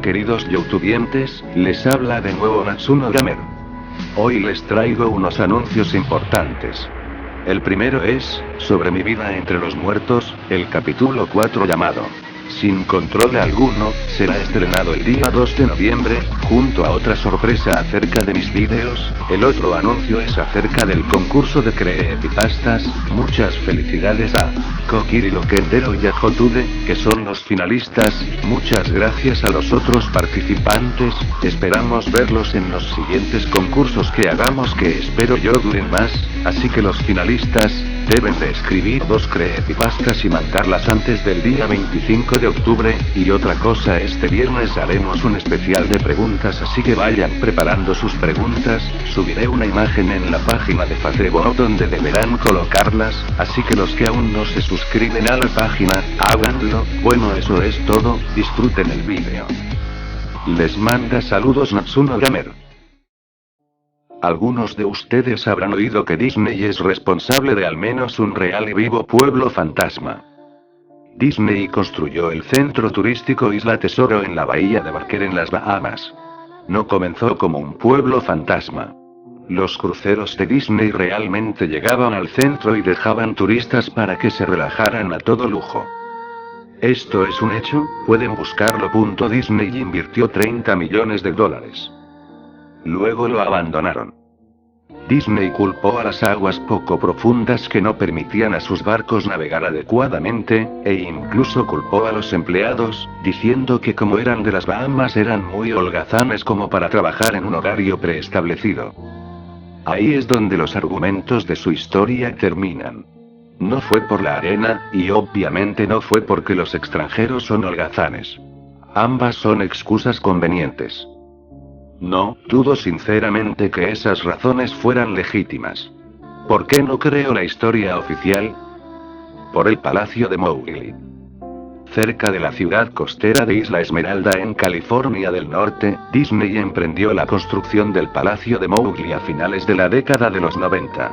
queridos youtubientes, les habla de nuevo Natsuno Gamer. Hoy les traigo unos anuncios importantes. El primero es, sobre mi vida entre los muertos, el capítulo 4 llamado Sin control alguno, será estrenado el día 2 de noviembre, junto a otra sorpresa acerca de mis vídeos. El otro anuncio es acerca del concurso de creepypastas. Muchas felicidades a Kokiri Loquendero y a Jotude, que son los finalistas. Muchas gracias a los otros participantes, esperamos verlos en los siguientes concursos que hagamos, que espero yo duren más, así que los finalistas deben de escribir 2 creepypastas y mandarlas antes del día 25 de octubre, y otra cosa, este viernes haremos un especial de preguntas, así que vayan preparando sus preguntas. Subiré una imagen en la página de Facebook donde deberán colocarlas, así que los que aún no se suscriben a la página, háganlo. Bueno, eso es todo, disfruten el vídeo. Les manda saludos Natsuno Gamer. Algunos de ustedes habrán oído que Disney es responsable de al menos un real y vivo pueblo fantasma. Disney construyó el centro turístico Isla Tesoro en la bahía de Barker en las Bahamas. No comenzó como un pueblo fantasma. Los cruceros de Disney realmente llegaban al centro y dejaban turistas para que se relajaran a todo lujo. Esto es un hecho, pueden buscarlo. Disney invirtió $30 millones. Luego lo abandonaron. Disney culpó a las aguas poco profundas que no permitían a sus barcos navegar adecuadamente, e incluso culpó a los empleados, diciendo que como eran de las Bahamas eran muy holgazanes como para trabajar en un horario preestablecido. Ahí es donde los argumentos de su historia terminan. No fue por la arena, y obviamente no fue porque los extranjeros son holgazanes. Ambas son excusas convenientes. No, dudo sinceramente que esas razones fueran legítimas. ¿Por qué no creo la historia oficial? Por el Palacio de Mowgli. Cerca de la ciudad costera de Isla Esmeralda en California del Norte, Disney emprendió la construcción del Palacio de Mowgli a finales de la década de los 90.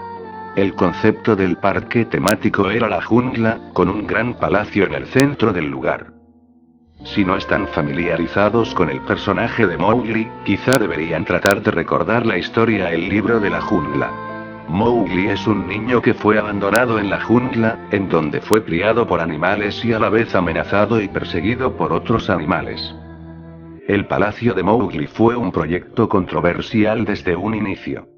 El concepto del parque temático era la jungla, con un gran palacio en el centro del lugar. Si no están familiarizados con el personaje de Mowgli, quizá deberían tratar de recordar la historia El libro de la jungla. Mowgli es un niño que fue abandonado en la jungla, en donde fue criado por animales y a la vez amenazado y perseguido por otros animales. El Palacio de Mowgli fue un proyecto controversial desde un inicio.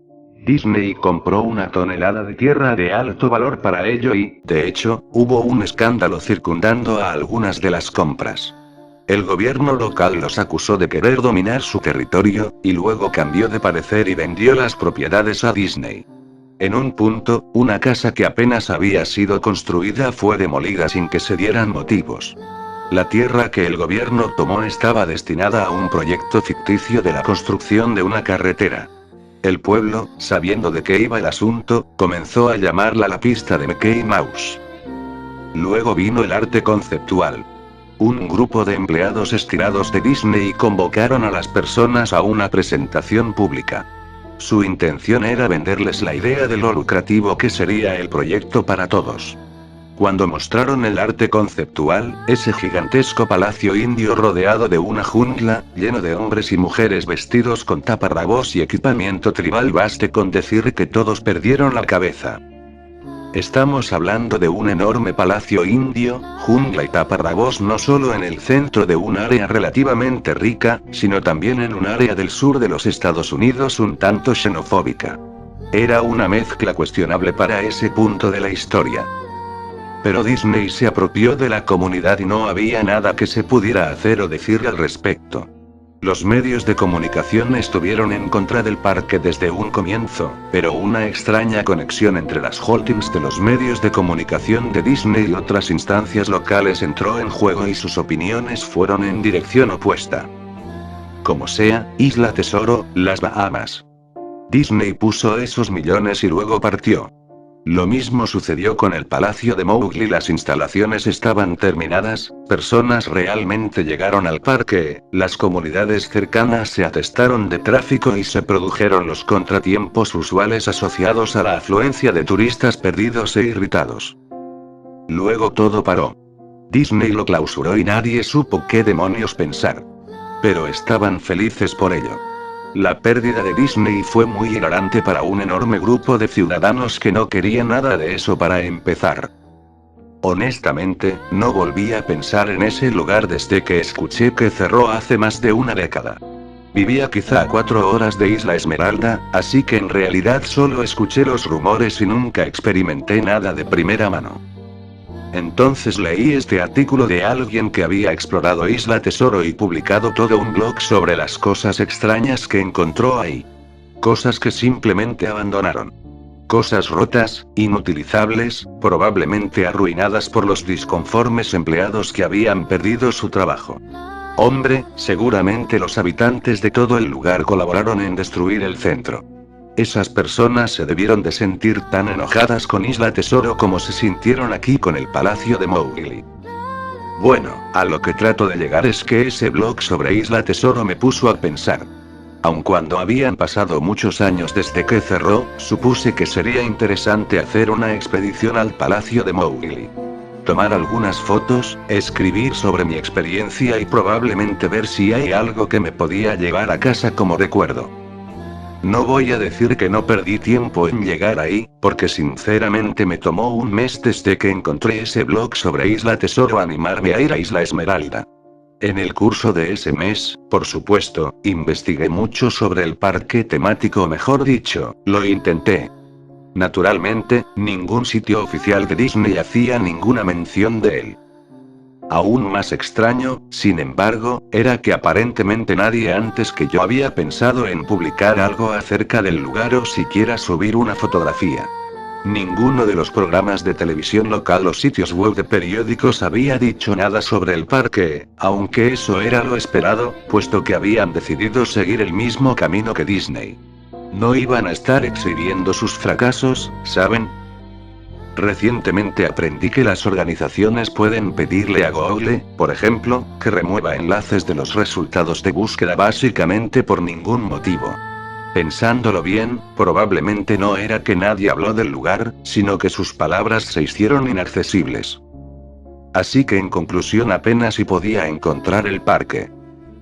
Disney compró 1 tonelada de tierra de alto valor para ello y, de hecho, hubo un escándalo circundando a algunas de las compras. El gobierno local los acusó de querer dominar su territorio, y luego cambió de parecer y vendió las propiedades a Disney. En un punto, una casa que apenas había sido construida fue demolida sin que se dieran motivos. La tierra que el gobierno tomó estaba destinada a un proyecto ficticio de la construcción de una carretera. El pueblo, sabiendo de qué iba el asunto, comenzó a llamarla la pista de Mickey Mouse. Luego vino el arte conceptual. Un grupo de empleados estirados de Disney convocaron a las personas a una presentación pública. Su intención era venderles la idea de lo lucrativo que sería el proyecto para todos. Cuando mostraron el arte conceptual, ese gigantesco palacio indio rodeado de una jungla, lleno de hombres y mujeres vestidos con taparrabos y equipamiento tribal, baste con decir que todos perdieron la cabeza. Estamos hablando de un enorme palacio indio, jungla y taparrabos no solo en el centro de un área relativamente rica, sino también en un área del sur de los Estados Unidos un tanto xenofóbica. Era una mezcla cuestionable para ese punto de la historia. Pero Disney se apropió de la comunidad y no había nada que se pudiera hacer o decir al respecto. Los medios de comunicación estuvieron en contra del parque desde un comienzo, pero una extraña conexión entre las holdings de los medios de comunicación de Disney y otras instancias locales entró en juego y sus opiniones fueron en dirección opuesta. Como sea, Isla Tesoro, las Bahamas. Disney puso esos millones y luego partió. Lo mismo sucedió con el Palacio de Mowgli. Las instalaciones estaban terminadas, personas realmente llegaron al parque, las comunidades cercanas se atestaron de tráfico y se produjeron los contratiempos usuales asociados a la afluencia de turistas perdidos e irritados. Luego todo paró. Disney lo clausuró y nadie supo qué demonios pensar. Pero estaban felices por ello. La pérdida de Disney fue muy hilarante para un enorme grupo de ciudadanos que no querían nada de eso para empezar. Honestamente, no volví a pensar en ese lugar desde que escuché que cerró hace más de una década. Vivía quizá a 4 horas de Isla Esmeralda, así que en realidad solo escuché los rumores y nunca experimenté nada de primera mano. Entonces leí este artículo de alguien que había explorado Isla Tesoro y publicado todo un blog sobre las cosas extrañas que encontró ahí. Cosas que simplemente abandonaron. Cosas rotas, inutilizables, probablemente arruinadas por los disconformes empleados que habían perdido su trabajo. Hombre, seguramente los habitantes de todo el lugar colaboraron en destruir el centro. Esas personas se debieron de sentir tan enojadas con Isla Tesoro como se sintieron aquí con el Palacio de Mowgli. Bueno, a lo que trato de llegar es que ese blog sobre Isla Tesoro me puso a pensar. Aun cuando habían pasado muchos años desde que cerró, supuse que sería interesante hacer una expedición al Palacio de Mowgli. Tomar algunas fotos, escribir sobre mi experiencia y probablemente ver si hay algo que me podía llevar a casa como recuerdo. No voy a decir que no perdí tiempo en llegar ahí, porque sinceramente me tomó un mes desde que encontré ese blog sobre Isla Tesoro animarme a ir a Isla Esmeralda. En el curso de ese mes, por supuesto, investigué mucho sobre el parque temático, o mejor dicho, lo intenté. Naturalmente, ningún sitio oficial de Disney hacía ninguna mención de él. Aún más extraño, sin embargo, era que aparentemente nadie antes que yo había pensado en publicar algo acerca del lugar o siquiera subir una fotografía. Ninguno de los programas de televisión local o sitios web de periódicos había dicho nada sobre el parque, aunque eso era lo esperado, puesto que habían decidido seguir el mismo camino que Disney. No iban a estar exhibiendo sus fracasos, ¿saben? Recientemente aprendí que las organizaciones pueden pedirle a Google, por ejemplo, que remueva enlaces de los resultados de búsqueda básicamente por ningún motivo. Pensándolo bien, probablemente no era que nadie habló del lugar, sino que sus palabras se hicieron inaccesibles. Así que en conclusión apenas si podía encontrar el parque.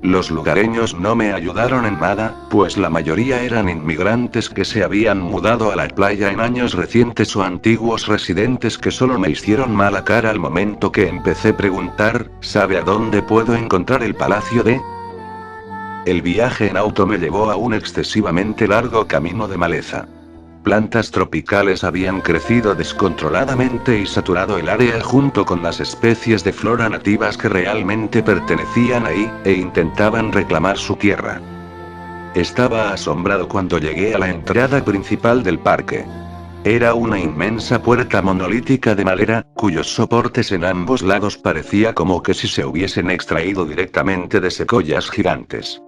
Los lugareños no me ayudaron en nada, pues la mayoría eran inmigrantes que se habían mudado a la playa en años recientes o antiguos residentes que solo me hicieron mala cara al momento que empecé a preguntar, ¿sabe a dónde puedo encontrar el palacio de...? El viaje en auto me llevó a un excesivamente largo camino de maleza. Plantas tropicales habían crecido descontroladamente y saturado el área junto con las especies de flora nativas que realmente pertenecían ahí, e intentaban reclamar su tierra. Estaba asombrado cuando llegué a la entrada principal del parque. Era una inmensa puerta monolítica de madera, cuyos soportes en ambos lados parecía como que si se hubiesen extraído directamente de secoyas gigantes.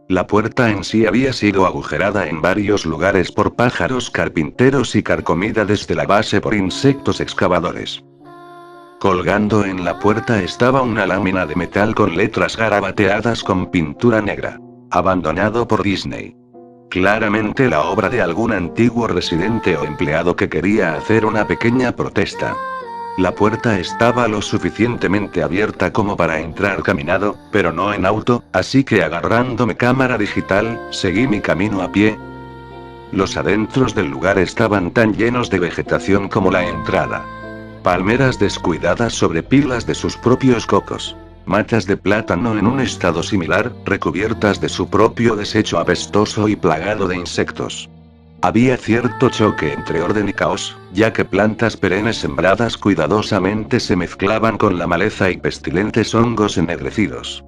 La puerta en sí había sido agujerada en varios lugares por pájaros carpinteros y carcomida desde la base por insectos excavadores. Colgando en la puerta estaba una lámina de metal con letras garabateadas con pintura negra. Abandonado por Disney. Claramente la obra de algún antiguo residente o empleado que quería hacer una pequeña protesta. La puerta estaba lo suficientemente abierta como para entrar caminado, pero no en auto, así que agarrando mi cámara digital, seguí mi camino a pie. Los adentros del lugar estaban tan llenos de vegetación como la entrada. Palmeras descuidadas sobre pilas de sus propios cocos. Matas de plátano en un estado similar, recubiertas de su propio desecho apestoso y plagado de insectos. Había cierto choque entre orden y caos, ya que plantas perennes sembradas cuidadosamente se mezclaban con la maleza y pestilentes hongos ennegrecidos.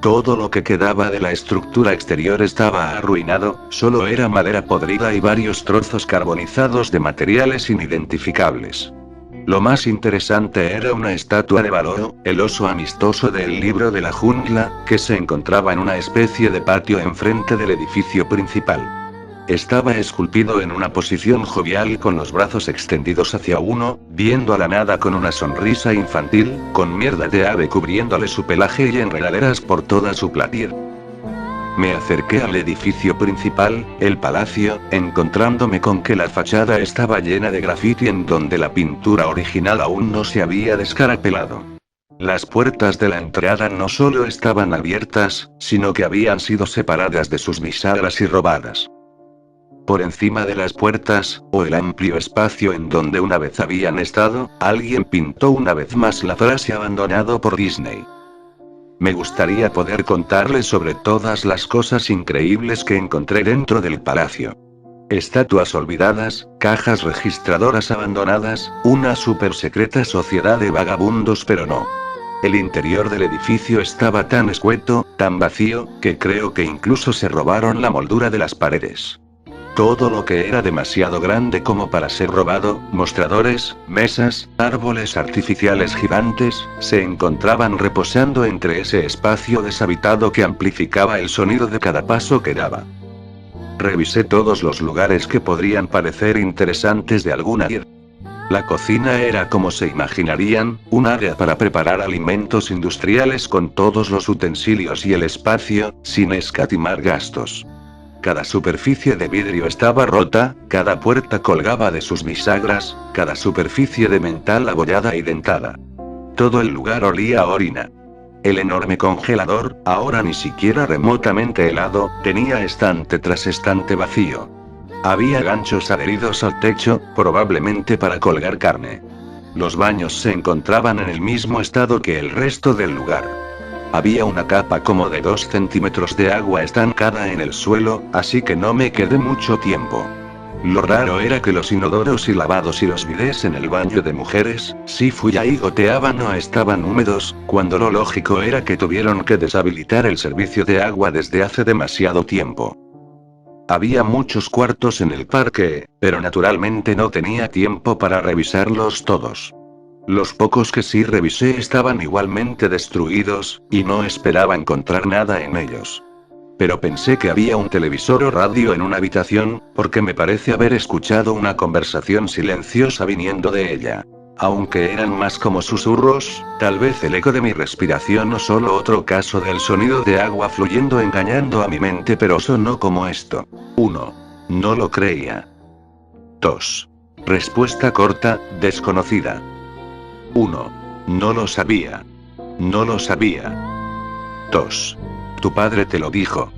Todo lo que quedaba de la estructura exterior estaba arruinado, solo era madera podrida y varios trozos carbonizados de materiales inidentificables. Lo más interesante era una estatua de Baloo, el oso amistoso del libro de la jungla, que se encontraba en una especie de patio enfrente del edificio principal. Estaba esculpido en una posición jovial con los brazos extendidos hacia uno, viendo a la nada con una sonrisa infantil, con mierda de ave cubriéndole su pelaje y enredaderas por toda su piel. Me acerqué al edificio principal, el palacio, encontrándome con que la fachada estaba llena de grafiti en donde la pintura original aún no se había descarapelado. Las puertas de la entrada no solo estaban abiertas, sino que habían sido separadas de sus bisagras y robadas. Por encima de las puertas, o el amplio espacio en donde una vez habían estado, alguien pintó una vez más la frase abandonado por Disney. Me gustaría poder contarles sobre todas las cosas increíbles que encontré dentro del palacio. Estatuas olvidadas, cajas registradoras abandonadas, una super secreta sociedad de vagabundos, pero no. El interior del edificio estaba tan escueto, tan vacío, que creo que incluso se robaron la moldura de las paredes. Todo lo que era demasiado grande como para ser robado, mostradores, mesas, árboles artificiales gigantes, se encontraban reposando entre ese espacio deshabitado que amplificaba el sonido de cada paso que daba. Revisé todos los lugares que podrían parecer interesantes de alguna manera. La cocina era, como se imaginarían, un área para preparar alimentos industriales con todos los utensilios y el espacio, sin escatimar gastos. Cada superficie de vidrio estaba rota, cada puerta colgaba de sus bisagras, cada superficie de metal abollada y dentada. Todo el lugar olía a orina. El enorme congelador, ahora ni siquiera remotamente helado, tenía estante tras estante vacío. Había ganchos adheridos al techo, probablemente para colgar carne. Los baños se encontraban en el mismo estado que el resto del lugar. Había una capa como de 2 centímetros de agua estancada en el suelo, así que no me quedé mucho tiempo. Lo raro era que los inodoros y lavados y los bidés en el baño de mujeres, si fui ahí goteaban o estaban húmedos, cuando lo lógico era que tuvieron que deshabilitar el servicio de agua desde hace demasiado tiempo. Había muchos cuartos en el parque, pero naturalmente no tenía tiempo para revisarlos todos. Los pocos que sí revisé estaban igualmente destruidos, y no esperaba encontrar nada en ellos. Pero pensé que había un televisor o radio en una habitación, porque me parece haber escuchado una conversación silenciosa viniendo de ella. Aunque eran más como susurros, tal vez el eco de mi respiración o solo otro caso del sonido de agua fluyendo engañando a mi mente, pero sonó como esto. 1. No lo creía. 2. Respuesta corta, desconocida. 1. No lo sabía. No lo sabía. 2. Tu padre te lo dijo.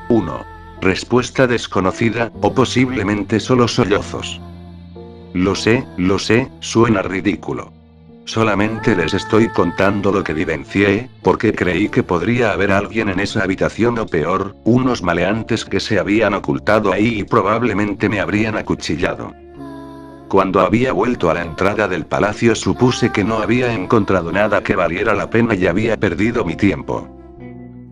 1. Respuesta desconocida, o posiblemente solo sollozos. Lo sé, suena ridículo. Solamente les estoy contando lo que vivencié, porque creí que podría haber alguien en esa habitación o peor, unos maleantes que se habían ocultado ahí y probablemente me habrían acuchillado. Cuando había vuelto a la entrada del palacio supuse que no había encontrado nada que valiera la pena y había perdido mi tiempo.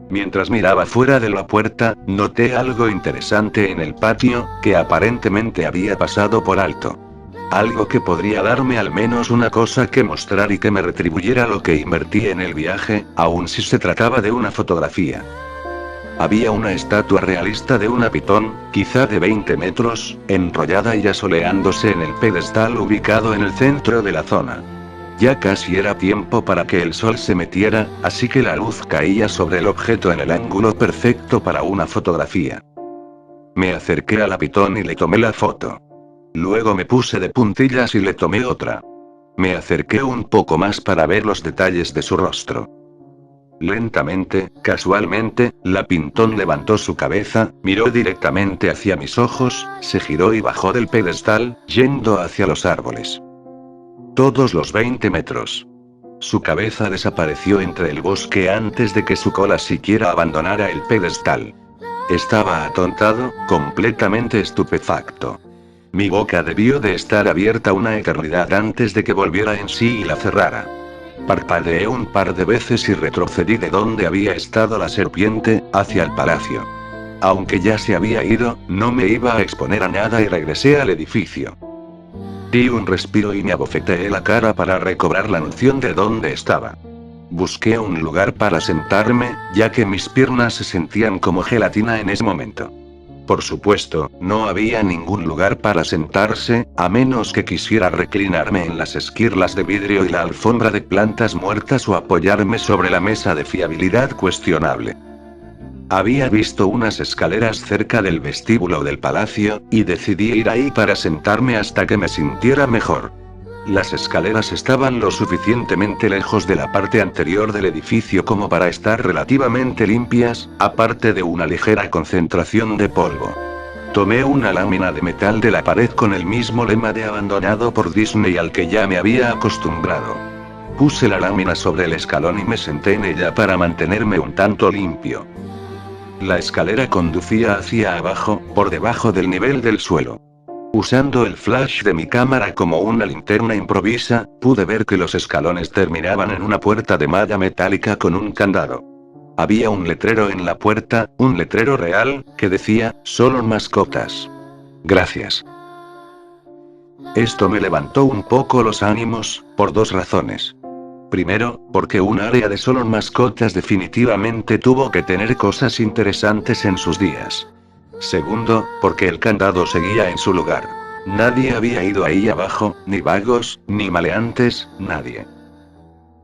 Mientras miraba fuera de la puerta, noté algo interesante en el patio, que aparentemente había pasado por alto. Algo que podría darme al menos una cosa que mostrar y que me retribuyera lo que invertí en el viaje, aun si se trataba de una fotografía. Había una estatua realista de una pitón, quizá de 20 metros, enrollada y asoleándose en el pedestal ubicado en el centro de la zona. Ya casi era tiempo para que el sol se metiera, así que la luz caía sobre el objeto en el ángulo perfecto para una fotografía. Me acerqué a la pitón y le tomé la foto. Luego me puse de puntillas y le tomé otra. Me acerqué un poco más para ver los detalles de su rostro. Lentamente, casualmente, la pitón levantó su cabeza, miró directamente hacia mis ojos, se giró y bajó del pedestal, yendo hacia los árboles. Todos los 20 metros. Su cabeza desapareció entre el bosque antes de que su cola siquiera abandonara el pedestal. Estaba atontado, completamente estupefacto. Mi boca debió de estar abierta una eternidad antes de que volviera en sí y la cerrara. Parpadeé un par de veces y retrocedí de donde había estado la serpiente, hacia el palacio. Aunque ya se había ido, no me iba a exponer a nada y regresé al edificio. Di un respiro y me abofeteé la cara para recobrar la noción de dónde estaba. Busqué un lugar para sentarme, ya que mis piernas se sentían como gelatina en ese momento. Por supuesto, no había ningún lugar para sentarse, a menos que quisiera reclinarme en las esquirlas de vidrio y la alfombra de plantas muertas o apoyarme sobre la mesa de fiabilidad cuestionable. Había visto unas escaleras cerca del vestíbulo del palacio, y decidí ir ahí para sentarme hasta que me sintiera mejor. Las escaleras estaban lo suficientemente lejos de la parte anterior del edificio como para estar relativamente limpias, aparte de una ligera concentración de polvo. Tomé una lámina de metal de la pared con el mismo lema de abandonado por Disney al que ya me había acostumbrado. Puse la lámina sobre el escalón y me senté en ella para mantenerme un tanto limpio. La escalera conducía hacia abajo, por debajo del nivel del suelo. Usando el flash de mi cámara como una linterna improvisa, pude ver que los escalones terminaban en una puerta de malla metálica con un candado. Había un letrero en la puerta, un letrero real, que decía, "Solo mascotas". Gracias. Esto me levantó un poco los ánimos, por dos razones. Primero, porque un área de solo mascotas definitivamente tuvo que tener cosas interesantes en sus días. Segundo, porque el candado seguía en su lugar. Nadie había ido ahí abajo, ni vagos, ni maleantes, nadie.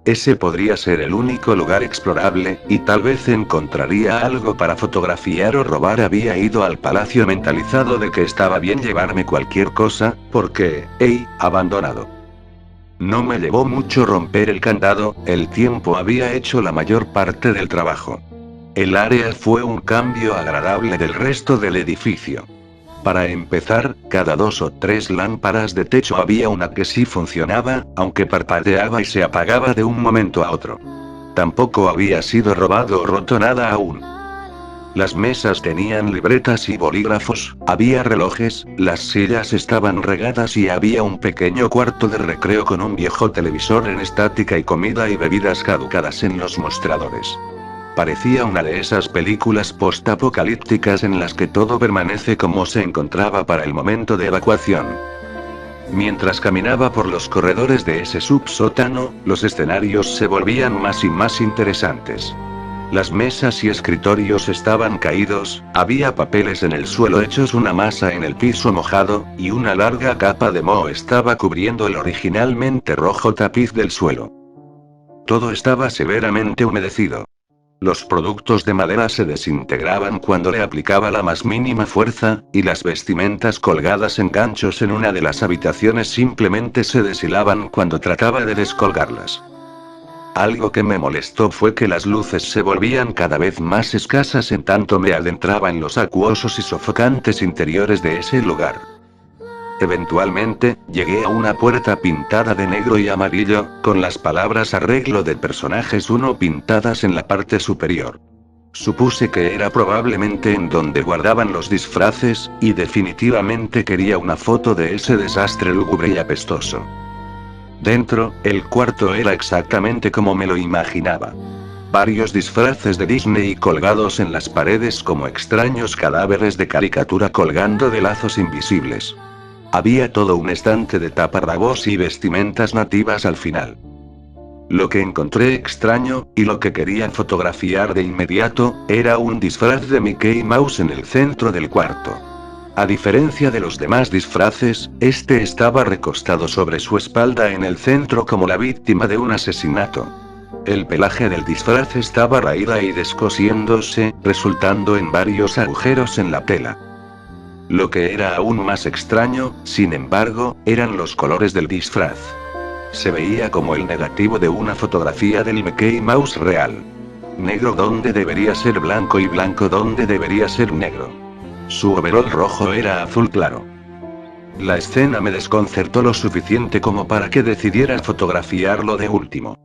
Ese podría ser el único lugar explorable, y tal vez encontraría algo para fotografiar o robar. Había ido al palacio mentalizado de que estaba bien llevarme cualquier cosa, porque, abandonado. No me llevó mucho romper el candado, el tiempo había hecho la mayor parte del trabajo. El área fue un cambio agradable del resto del edificio. Para empezar, cada 2 o 3 lámparas de techo había una que sí funcionaba, aunque parpadeaba y se apagaba de un momento a otro. Tampoco había sido robado o roto nada aún. Las mesas tenían libretas y bolígrafos, había relojes, las sillas estaban regadas y había un pequeño cuarto de recreo con un viejo televisor en estática y comida y bebidas caducadas en los mostradores. Parecía una de esas películas post-apocalípticas en las que todo permanece como se encontraba para el momento de evacuación. Mientras caminaba por los corredores de ese subsótano, los escenarios se volvían más y más interesantes. Las mesas y escritorios estaban caídos, había papeles en el suelo hechos una masa en el piso mojado, y una larga capa de moho estaba cubriendo el originalmente rojo tapiz del suelo. Todo estaba severamente humedecido. Los productos de madera se desintegraban cuando le aplicaba la más mínima fuerza, y las vestimentas colgadas en ganchos en una de las habitaciones simplemente se deshilaban cuando trataba de descolgarlas. Algo que me molestó fue que las luces se volvían cada vez más escasas en tanto me adentraba en los acuosos y sofocantes interiores de ese lugar. Eventualmente, llegué a una puerta pintada de negro y amarillo, con las palabras "Arreglo de personajes 1" pintadas en la parte superior. Supuse que era probablemente en donde guardaban los disfraces, y definitivamente quería una foto de ese desastre lúgubre y apestoso. Dentro, el cuarto era exactamente como me lo imaginaba. Varios disfraces de Disney colgados en las paredes como extraños cadáveres de caricatura colgando de lazos invisibles. Había todo un estante de taparrabos y vestimentas nativas al final. Lo que encontré extraño, y lo que quería fotografiar de inmediato, era un disfraz de Mickey Mouse en el centro del cuarto. A diferencia de los demás disfraces, este estaba recostado sobre su espalda en el centro como la víctima de un asesinato. El pelaje del disfraz estaba raída y descosiéndose, resultando en varios agujeros en la tela. Lo que era aún más extraño, sin embargo, eran los colores del disfraz. Se veía como el negativo de una fotografía del Mickey Mouse real. Negro donde debería ser blanco y blanco donde debería ser negro. Su overol rojo era azul claro. La escena me desconcertó lo suficiente como para que decidiera fotografiarlo de último.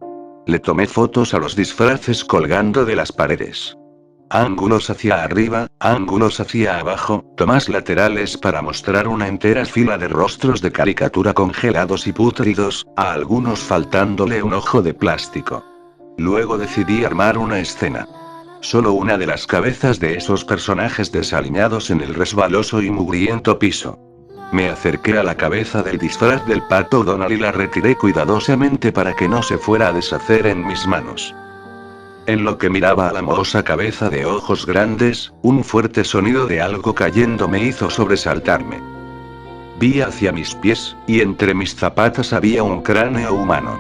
Le tomé fotos a los disfraces colgando de las paredes. Ángulos hacia arriba, ángulos hacia abajo, tomas laterales para mostrar una entera fila de rostros de caricatura congelados y pútridos, a algunos faltándole un ojo de plástico. Luego decidí armar una escena. Solo una de las cabezas de esos personajes desaliñados en el resbaloso y mugriento piso. Me acerqué a la cabeza del disfraz del Pato Donald y la retiré cuidadosamente para que no se fuera a deshacer en mis manos. En lo que miraba a la mohosa cabeza de ojos grandes, un fuerte sonido de algo cayendo me hizo sobresaltarme. Vi hacia mis pies, y entre mis zapatas había un cráneo humano.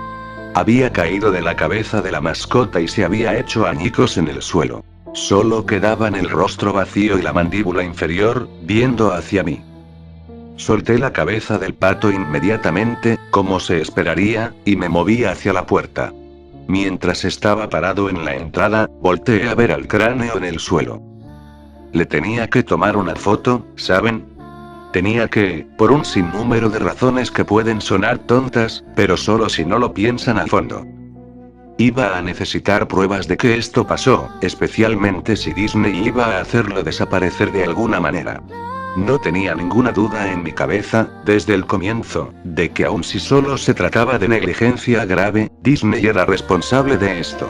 Había caído de la cabeza de la mascota y se había hecho añicos en el suelo. Solo quedaban el rostro vacío y la mandíbula inferior, viendo hacia mí. Solté la cabeza del pato inmediatamente, como se esperaría, y me moví hacia la puerta. Mientras estaba parado en la entrada, volteé a ver al cráneo en el suelo. Le tenía que tomar una foto, ¿saben? Tenía que, por un sinnúmero de razones que pueden sonar tontas, pero solo si no lo piensan a fondo. Iba a necesitar pruebas de que esto pasó, especialmente si Disney iba a hacerlo desaparecer de alguna manera. No tenía ninguna duda en mi cabeza, desde el comienzo, de que aun si solo se trataba de negligencia grave, Disney era responsable de esto.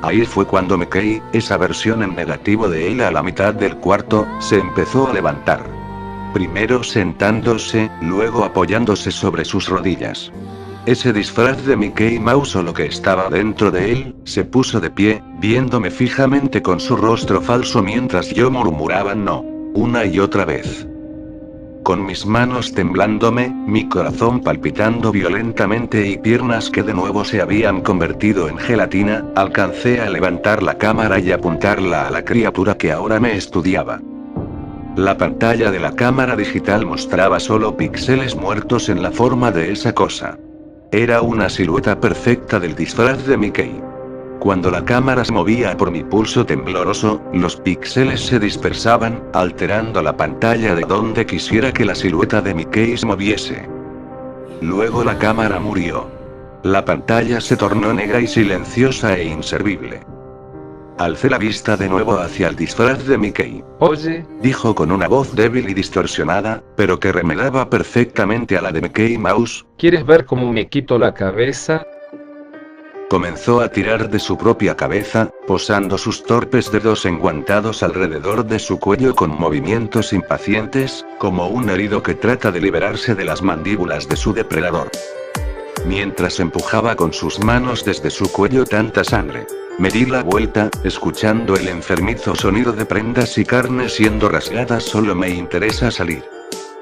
Ahí fue cuando Mickey, esa versión en negativo de él a la mitad del cuarto, se empezó a levantar. Primero sentándose, luego apoyándose sobre sus rodillas. Ese disfraz de Mickey Mouse o lo que estaba dentro de él, se puso de pie, viéndome fijamente con su rostro falso mientras yo murmuraba no, una y otra vez. Con mis manos temblándome, mi corazón palpitando violentamente y piernas que de nuevo se habían convertido en gelatina, alcancé a levantar la cámara y apuntarla a la criatura que ahora me estudiaba. La pantalla de la cámara digital mostraba solo píxeles muertos en la forma de esa cosa. Era una silueta perfecta del disfraz de Mickey. Cuando la cámara se movía por mi pulso tembloroso, los píxeles se dispersaban, alterando la pantalla de donde quisiera que la silueta de Mickey se moviese. Luego la cámara murió. La pantalla se tornó negra y silenciosa e inservible. Alcé la vista de nuevo hacia el disfraz de Mickey. Oye, Dijo con una voz débil y distorsionada, pero que remedaba perfectamente a la de Mickey Mouse. ¿quieres ver cómo me quito la cabeza? Comenzó a tirar de su propia cabeza, posando sus torpes dedos enguantados alrededor de su cuello con movimientos impacientes, como un herido que trata de liberarse de las mandíbulas de su depredador. Mientras empujaba con sus manos desde su cuello tanta sangre. Me di la vuelta, escuchando el enfermizo sonido de prendas y carne siendo rasgadas. Solo me interesa salir.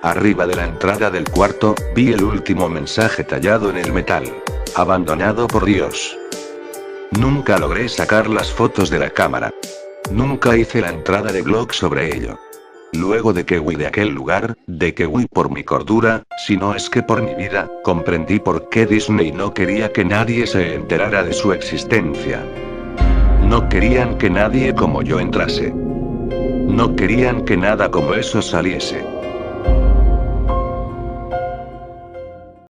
Arriba de la entrada del cuarto, vi el último mensaje tallado en el metal. Abandonado por Dios. Nunca logré sacar las fotos de la cámara. Nunca hice la entrada de blog sobre ello. Luego de que huí de aquel lugar, de que huí por mi cordura, si no es que por mi vida, comprendí por qué Disney no quería que nadie se enterara de su existencia. No querían que nadie como yo entrase. No querían que nada como eso saliese.